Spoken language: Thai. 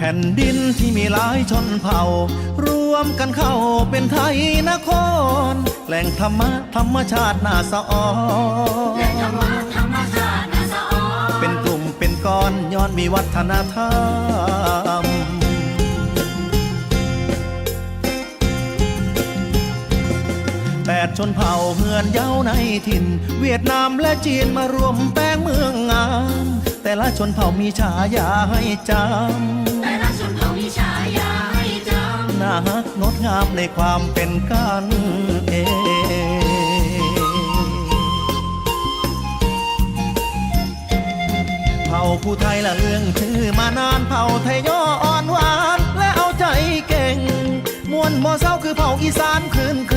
ผ่นดินที่มีหลายชนเผ่ารวมกันเข้าเป็นไทยนครแหล่งธรรมชาติน่าสะออนเป็นกลุ่มเป็นก้อนย้อนมีวัฒนธรรม8 ชนเผ่าเฮือนเย้าในถิ่นเวียดนามและจีนมารวมแป้งเมืองงามแต่ละชนเผ่ามีฉายาให้จำน่าฮักงดงามในความเป็นกันเองเผ่าผู้ไทยละเรื่องชื่อมานานเผ่าไทยย่ออ่อนหวานและเอาใจเก่งมวลหมอเศร้าคือเผ่าอีสานคลื่นค